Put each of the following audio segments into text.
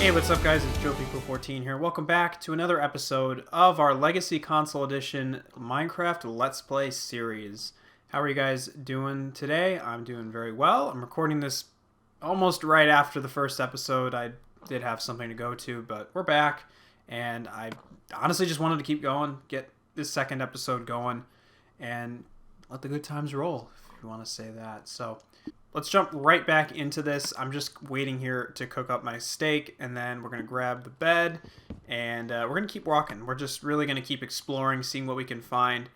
Hey, what's up guys, it's JoePico14 here. Welcome back to another episode of our Legacy Console Edition Minecraft Let's Play series. How are you guys doing today? I'm doing very well. I'm recording this almost right after the first episode. I did have something to go to, but we're back, and I honestly just wanted to keep going, get this second episode going, and let the good times roll, if you want to say that. So let's jump right back into this. I'm just waiting here to cook up my steak, and then we're going to grab the bed, and we're going to keep walking. We're just really going to keep exploring, seeing what we can find.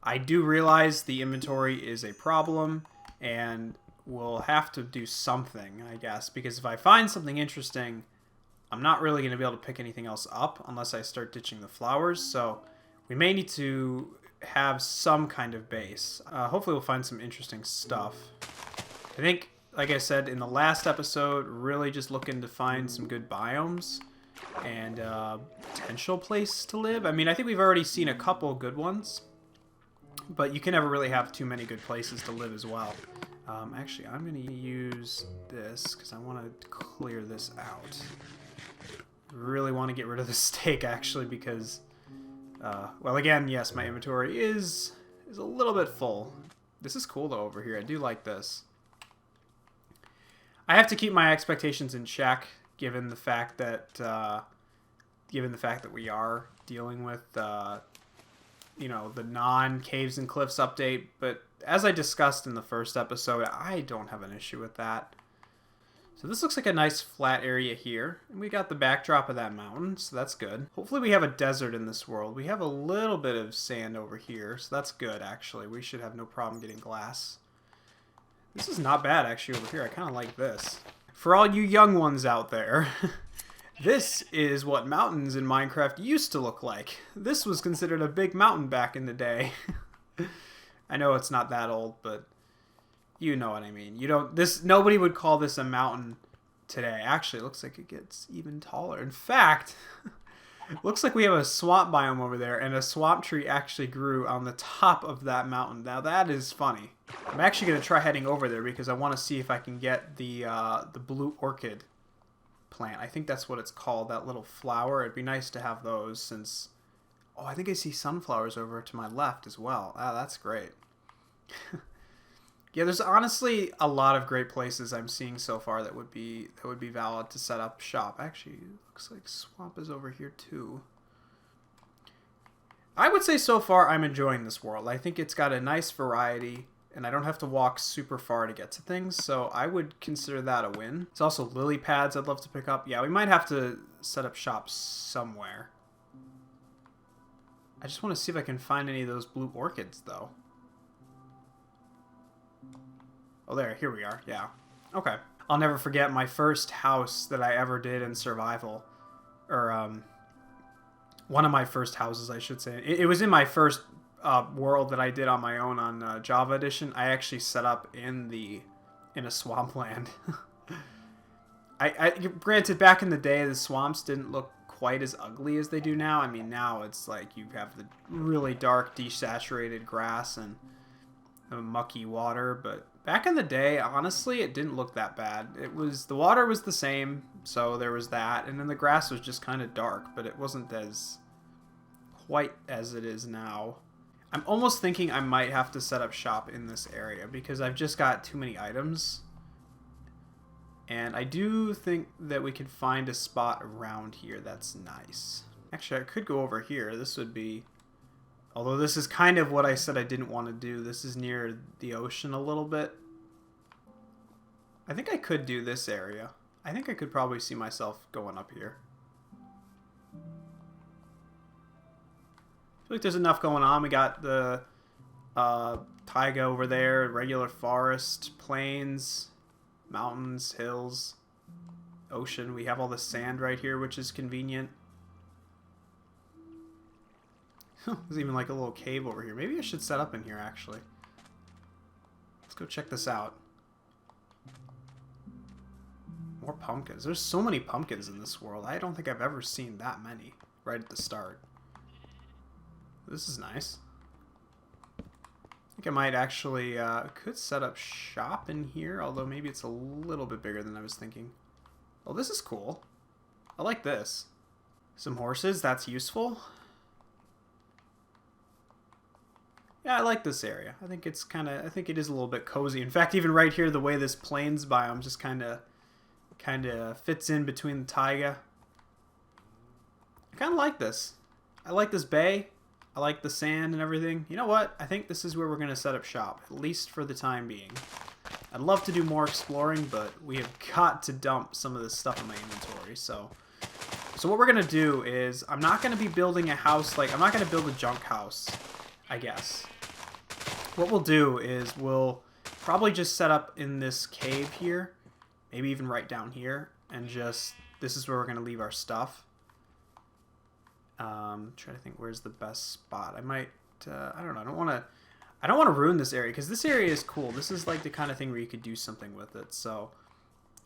I do realize the inventory is a problem, and we'll have to do something, I guess, because if I find something interesting, I'm not really going to be able to pick anything else up unless I start ditching the flowers, so we may need to have some kind of base. Hopefully we'll find some interesting stuff. I think, like I said in the last episode, really just looking to find some good biomes and potential place to live. I mean, I think we've already seen a couple good ones, but you can never really have too many good places to live as well. Actually, I'm going to use this because I want to clear this out. Really want to get rid of the steak, actually, because, well, again, yes, my inventory is a little bit full. This is cool, though, over here. I do like this. I have to keep my expectations in check, given the fact that we are dealing with, you know, the non-caves and cliffs update. But as I discussed in the first episode, I don't have an issue with that. So this looks like a nice flat area here, and we got the backdrop of that mountain, so that's good. Hopefully we have a desert in this world. We have a little bit of sand over here, so that's good, actually. We should have no problem getting glass. This is not bad, actually, over here. I kind of like this. For all you young ones out there, this is what mountains in Minecraft used to look like. This was considered a big mountain back in the day. I know it's not that old, but you know what I mean. Nobody would call this a mountain today. Actually, it looks like it gets even taller. In fact, looks like we have a swamp biome over there, and a swamp tree actually grew on the top of that mountain. Now that is funny. I'm actually going to try heading over there because I want to see if I can get the blue orchid plant. I think that's what it's called, that little flower. It'd be nice to have those since... Oh, I think I see sunflowers over to my left as well. Ah, that's great. Yeah, there's honestly a lot of great places I'm seeing so far that would be valid to set up shop. Actually, it looks like swamp is over here too. I would say so far I'm enjoying this world. I think it's got a nice variety, and I don't have to walk super far to get to things, so I would consider that a win. There's also lily pads I'd love to pick up. Yeah, we might have to set up shop somewhere. I just want to see if I can find any of those blue orchids, though. Oh, there, here we are, yeah. Okay. I'll never forget my first house that I ever did in survival. Or, one of my first houses, I should say. It was in my first world that I did on my own on Java Edition. I actually set up in a swampland. Granted, back in the day, the swamps didn't look quite as ugly as they do now. I mean, now it's like you have the really dark, desaturated grass and the mucky water, but back in the day, honestly, it didn't look that bad. The water was the same, so there was that, and then the grass was just kind of dark, but it wasn't quite as it is now. I'm almost thinking I might have to set up shop in this area because I've just got too many items. And I do think that we could find a spot around here that's nice. Actually, I could go over here. This would be... Although this is kind of what I said I didn't want to do. This is near the ocean a little bit. I think I could do this area. I think I could probably see myself going up here. I feel like there's enough going on. We got the taiga over there, regular forest, plains, mountains, hills, ocean. We have all the sand right here, which is convenient. There's even like a little cave over here. Maybe I should set up in here, actually. Let's go check this out. More pumpkins. There's so many pumpkins in this world. I don't think I've ever seen that many right at the start. This is nice. I think I might actually could set up shop in here, although maybe it's a little bit bigger than I was thinking. Oh, this is cool. I like this. Some horses, that's useful. Yeah, I like this area. I think it's I think it is a little bit cozy. In fact, even right here, the way this plains biome just kind of fits in between the taiga. I kind of like this. I like this bay. I like the sand and everything. You know what? I think this is where we're going to set up shop, at least for the time being. I'd love to do more exploring, but we have got to dump some of this stuff in my inventory. So what we're going to do is, I'm not going to be building a house, like, I'm not going to build a junk house, I guess. What we'll do is we'll probably just set up in this cave here, maybe even right down here, and just, this is where we're going to leave our stuff. Trying to think where's the best spot. I might, I don't know, I don't want to ruin this area, because this area is cool. This is like the kind of thing where you could do something with it, so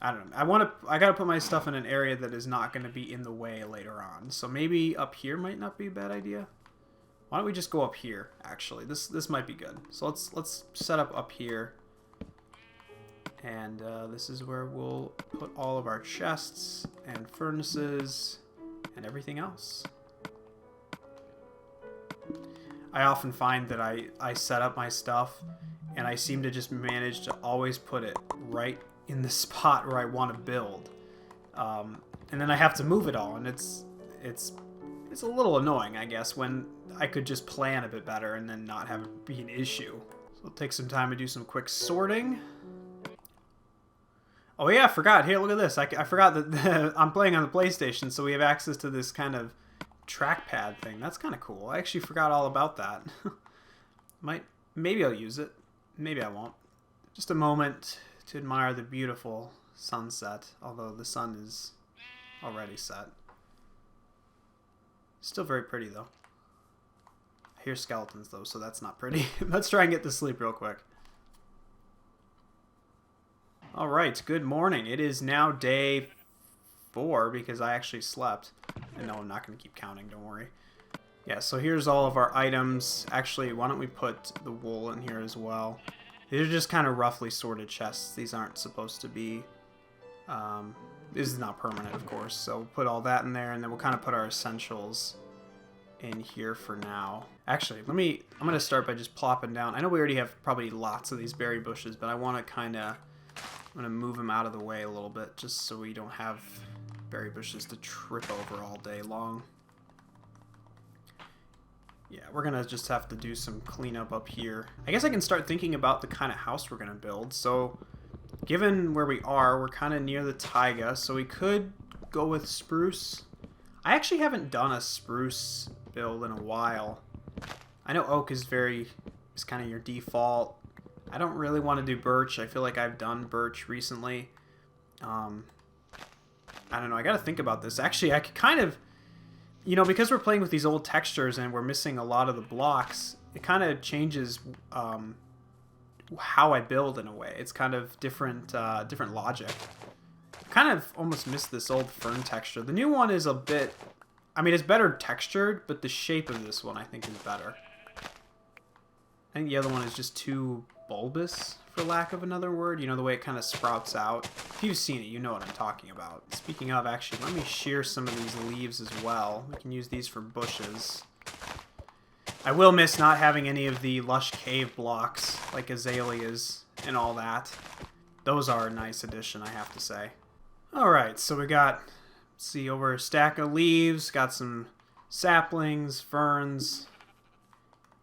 I don't know. I gotta put my stuff in an area that is not going to be in the way later on. So maybe up here might not be a bad idea. Why don't we just go up here, actually? This might be good. So let's set up here. And this is where we'll put all of our chests and furnaces and everything else. I often find that I set up my stuff and I seem to just manage to always put it right in the spot where I want to build. And then I have to move it all, and it's a little annoying, I guess, when I could just plan a bit better and then not have it be an issue. So it'll take some time to do some quick sorting. Oh yeah, I forgot. Here, look at this. I forgot that I'm playing on the PlayStation, so we have access to this kind of trackpad thing. That's kind of cool. I actually forgot all about that. Maybe I'll use it. Maybe I won't. Just a moment to admire the beautiful sunset, although the sun is already set. Still very pretty, though. I hear skeletons, though, so that's not pretty. Let's try and get to sleep real quick. Alright, good morning. It is now day 4 because I actually slept. And no, I'm not going to keep counting, don't worry. Yeah, so here's all of our items. Actually, why don't we put the wool in here as well? These are just kind of roughly sorted chests. These aren't supposed to be... this is not permanent, of course. So we'll put all that in there, and then we'll kind of put our essentials in here for now. Actually, I'm going to start by just plopping down. I know we already have probably lots of these berry bushes, but I want to kind of... I'm going to move them out of the way a little bit, just so we don't have berry bushes to trip over all day long. Yeah, we're going to just have to do some cleanup up here. I guess I can start thinking about the kind of house we're going to build. So, given where we are, we're kind of near the taiga, so we could go with spruce. I actually haven't done a spruce build in a while. I know oak is kind of your default. I don't really want to do birch. I feel like I've done birch recently. I don't know. I got to think about this. Actually, I could kind of, you know, because we're playing with these old textures and we're missing a lot of the blocks, it kind of changes how I build in a way. It's kind of different logic. I kind of almost missed this old fern texture. The new one is a bit, I mean, it's better textured, but the shape of this one I think is better. I think the other one is just too bulbous, for lack of another word. You know, the way it kind of sprouts out. If you've seen it, you know what I'm talking about. Speaking of, actually, let me shear some of these leaves as well. We can use these for bushes. I will miss not having any of the lush cave blocks, like azaleas and all that. Those are a nice addition, I have to say. Alright, so we got, let's see, over a stack of leaves, got some saplings, ferns,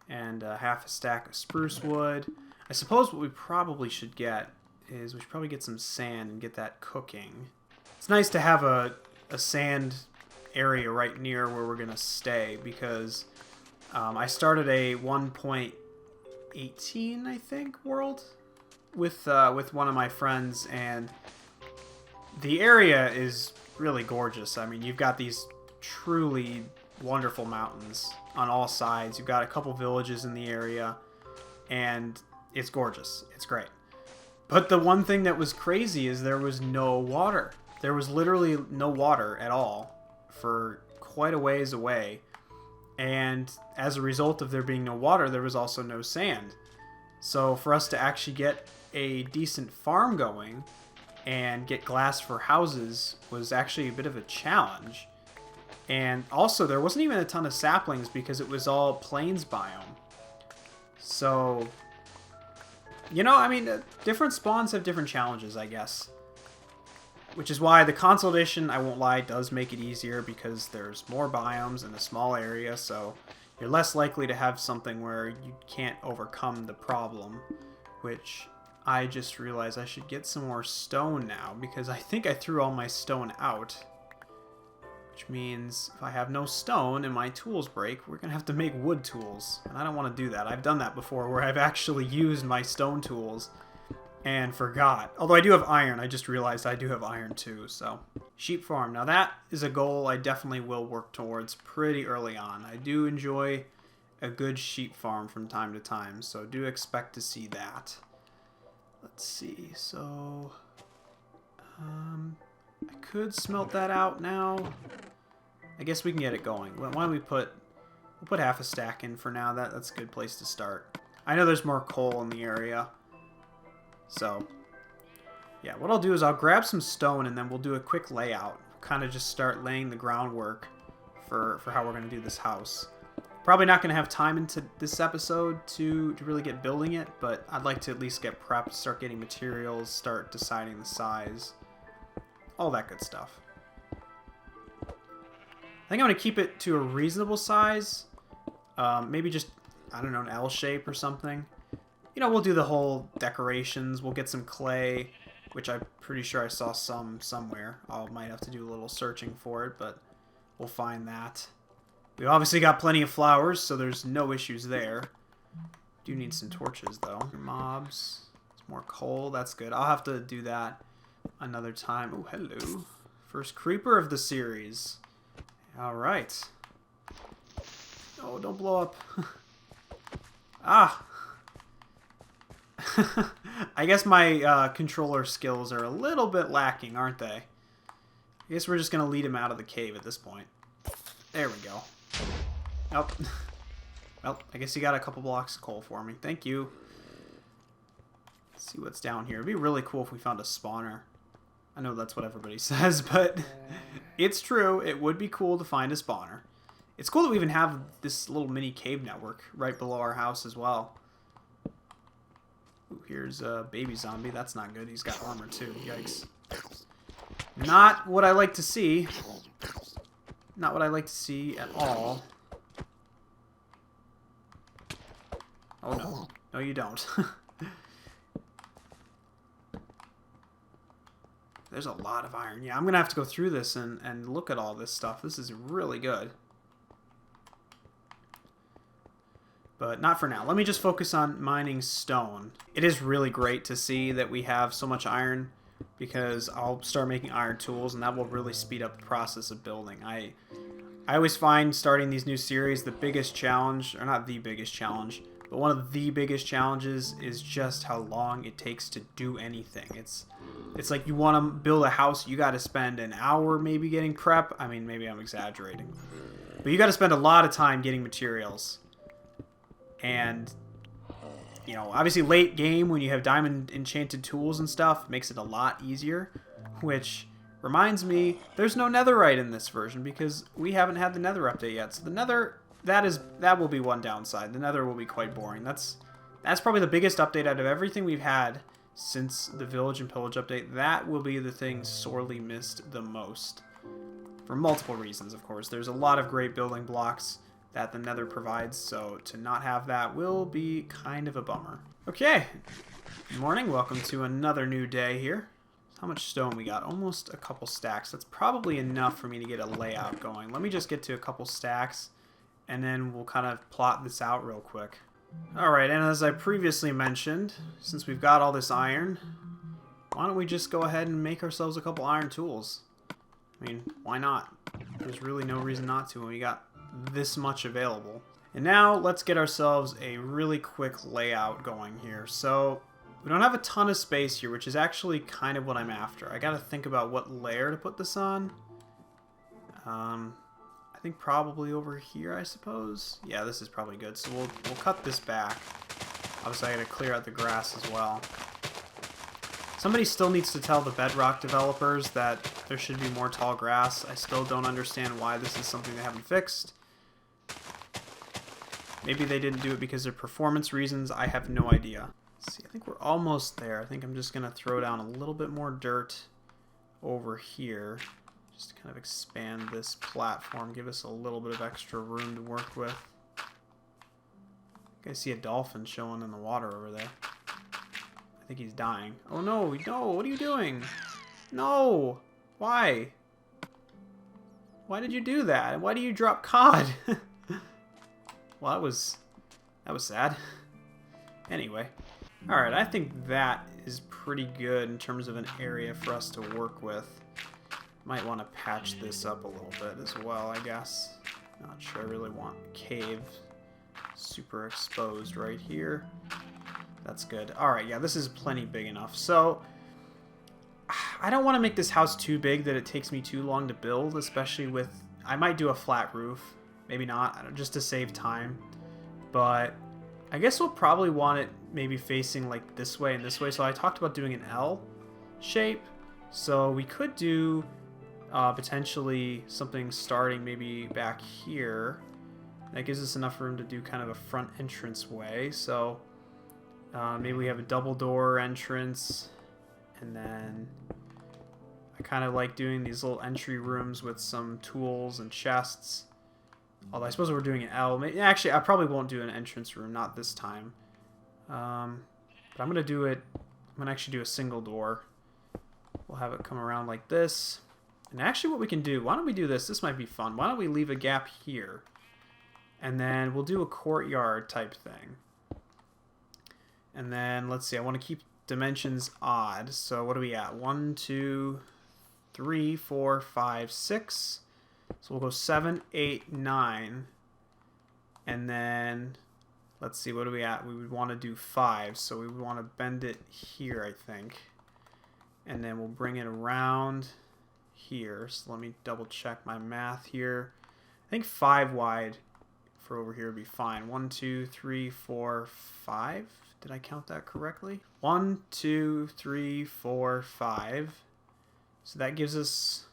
and half a stack of spruce wood. I suppose what we probably should get is we should probably get some sand and get that cooking. It's nice to have a sand area right near where we're going to stay because I started a 1.18, I think, world with one of my friends, and the area is really gorgeous. I mean, you've got these truly wonderful mountains on all sides. You've got a couple villages in the area, and it's gorgeous. It's great. But the one thing that was crazy is there was no water. There was literally no water at all for quite a ways away. And as a result of there being no water, there was also no sand. So for us to actually get a decent farm going, and get glass for houses was actually a bit of a challenge. And also, there wasn't even a ton of saplings because it was all plains biome. So, you know, I mean, different spawns have different challenges, I guess. Which is why the console edition, I won't lie, does make it easier because there's more biomes in a small area, so you're less likely to have something where you can't overcome the problem. Which I just realized I should get some more stone now because I think I threw all my stone out. Which means if I have no stone and my tools break, we're going to have to make wood tools. And I don't want to do that. I've done that before where I've actually used my stone tools and forgot. Although I do have iron. I just realized I do have iron too. So, sheep farm. Now that is a goal I definitely will work towards pretty early on. I do enjoy a good sheep farm from time to time. So do expect to see that. Let's see. So, I could smelt that out now. I guess we can get it going. Why don't we'll put half a stack in for now. That's a good place to start. I know there's more coal in the area. So, yeah, what I'll do is I'll grab some stone and then we'll do a quick layout. Kind of just start laying the groundwork for how we're going to do this house. Probably not going to have time into this episode to really get building it, but I'd like to at least get prepped, start getting materials, start deciding the size. All that good stuff. I think I'm going to keep it to a reasonable size. Maybe just, I don't know, an L shape or something. You know, we'll do the whole decorations. We'll get some clay, which I'm pretty sure I saw some somewhere. I might have to do a little searching for it, but we'll find that. We obviously got plenty of flowers, so there's no issues there. Do need some torches, though. Mobs. It's more coal. That's good. I'll have to do that another time. Oh, hello. First creeper of the series. All right. Oh, don't blow up. Ah. I guess my controller skills are a little bit lacking, aren't they? I guess we're just going to lead him out of the cave at this point. There we go. Nope. Well, I guess he got a couple blocks of coal for me. Thank you. Let's see what's down here. It'd be really cool if we found a spawner. I know that's what everybody says, but it's true. It would be cool to find a spawner. It's cool that we even have this little mini cave network right below our house as well. Ooh, here's a baby zombie. That's not good. He's got armor too. Yikes. Not what I like to see. Not what I like to see at all. Oh no. No, you don't. There's a lot of iron. Yeah, I'm going to have to go through this and look at all this stuff. This is really good. But not for now. Let me just focus on mining stone. It is really great to see that we have so much iron because I'll start making iron tools and that will really speed up the process of building. I always find starting these new series the biggest challenge, or not the biggest challenge, but one of the biggest challenges is just how long it takes to do anything. It's like you want to build a house, you got to spend an hour maybe getting prep. I mean, maybe I'm exaggerating. But you got to spend a lot of time getting materials. And, you know, obviously late game when you have diamond enchanted tools and stuff makes it a lot easier. Which reminds me, there's no netherite in this version because we haven't had the nether update yet. So the nether, that will be one downside. The nether will be quite boring. That's probably the biggest update out of everything we've had since the Village and Pillage update. That will be the thing sorely missed the most. For multiple reasons, of course. There's a lot of great building blocks that the nether provides, so to not have that will be kind of a bummer. Okay, good morning. Welcome to another new day here. How much stone we got? Almost a couple stacks. That's probably enough for me to get a layout going. Let me just get to a couple stacks, and then we'll kind of plot this out real quick. Alright, and as I previously mentioned, since we've got all this iron, why don't we just go ahead and make ourselves a couple iron tools? I mean, why not? There's really no reason not to when we got this much available. And now let's get ourselves a really quick layout going here. So we don't have a ton of space here, which is actually kind of what I'm after. I gotta think about what layer to put this on. I think probably over here, I suppose. Yeah, this is probably good. So we'll cut this back. Obviously, I gotta clear out the grass as well. Somebody still needs to tell the Bedrock developers that there should be more tall grass. I still don't understand why this is something they haven't fixed. Maybe they didn't do it because of performance reasons. I have no idea. Let's see, I think we're almost there. I think I'm just going to throw down a little bit more dirt over here. Just to kind of expand this platform. Give us a little bit of extra room to work with. I see a dolphin showing in the water over there. I think he's dying. Oh no, no, what are you doing? No! Why? Why did you do that? Why do you drop cod? Well, that was sad. Anyway. Alright, I think that is pretty good in terms of an area for us to work with. Might want to patch this up a little bit as well, I guess. Not sure I really want cave super exposed right here. That's good. Alright, yeah, this is plenty big enough. So, I don't want to make this house too big that it takes me too long to build, especially with... I might do a flat roof. Maybe not, just to save time. But I guess we'll probably want it maybe facing like this way and this way. So I talked about doing an L shape. So we could do potentially something starting maybe back here. That gives us enough room to do kind of a front entrance way. So maybe we have a double door entrance. And then I kind of like doing these little entry rooms with some tools and chests. Although I suppose we're doing an L. Actually, I probably won't do an entrance room, not this time. But I'm going to do it... I'm going to actually do a single door. We'll have it come around like this. And actually what we can do... Why don't we do this? This might be fun. Why don't we leave a gap here? And then we'll do a courtyard type thing. And then, let's see. I want to keep dimensions odd. So what are we at? 1, 2, 3, 4, 5, 6... So we'll go 7, 8, 9. And then, let's see, what are we at? We would want to do 5. So we would want to bend it here, I think. And then we'll bring it around here. So let me double check my math here. I think 5 wide for over here would be fine. 1, 2, 3, 4, 5. Did I count that correctly? 1, 2, 3, 4, 5. So that gives us...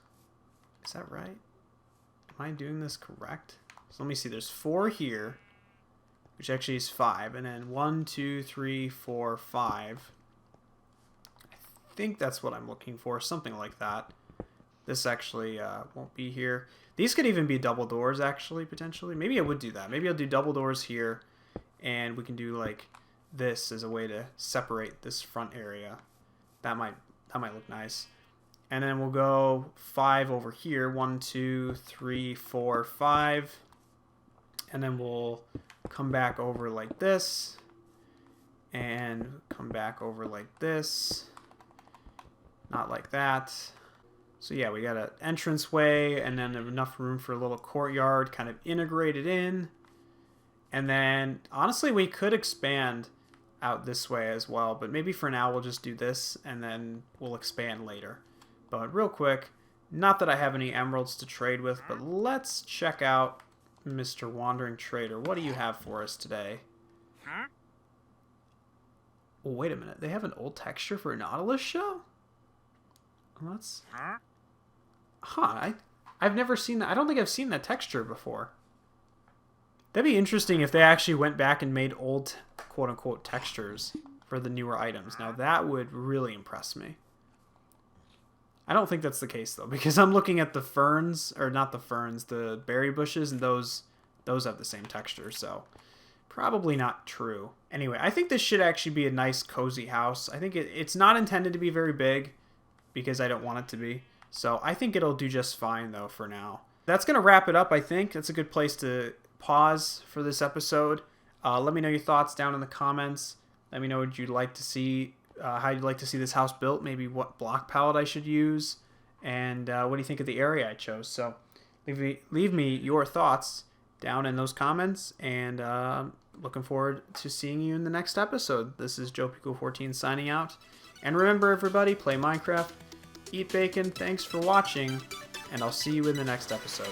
Is that right? Am I doing this correct? So let me see. There's 4 here, which actually is 5, and then 1, 2, 3, 4, 5. I think that's what I'm looking for, something like that. This actually won't be here. These could even be double doors, actually, potentially. Maybe I would do that. Maybe I'll do double doors here, and we can do like this as a way to separate this front area. That might look nice. And then we'll go 5 over here. 1, 2, 3, 4, 5. And then we'll come back over like this. And come back over like this. Not like that. So yeah, we got an entranceway and then enough room for a little courtyard kind of integrated in. And then, honestly, we could expand out this way as well. But maybe for now we'll just do this and then we'll expand later. But real quick, not that I have any emeralds to trade with, but let's check out Mr. Wandering Trader. What do you have for us today? Oh, wait a minute. They have an old texture for a Nautilus show? Let's... I've never seen that. I don't think I've seen that texture before. That'd be interesting if they actually went back and made old, quote-unquote, textures for the newer items. Now, that would really impress me. I don't think that's the case, though, because I'm looking at the ferns, or not the ferns, the berry bushes, and those have the same texture, so probably not true. Anyway, I think this should actually be a nice, cozy house. I think it's not intended to be very big, because I don't want it to be, so I think it'll do just fine, though, for now. That's going to wrap it up, I think. That's a good place to pause for this episode. Let me know your thoughts down in the comments. Let me know what you'd like to see. How you'd like to see this house built, maybe what block palette I should use, and what do you think of the area I chose. So leave me your thoughts down in those comments, and looking forward to seeing you in the next episode. This is JoePico14 signing out, and remember everybody, play Minecraft, eat bacon, thanks for watching, and I'll see you in the next episode.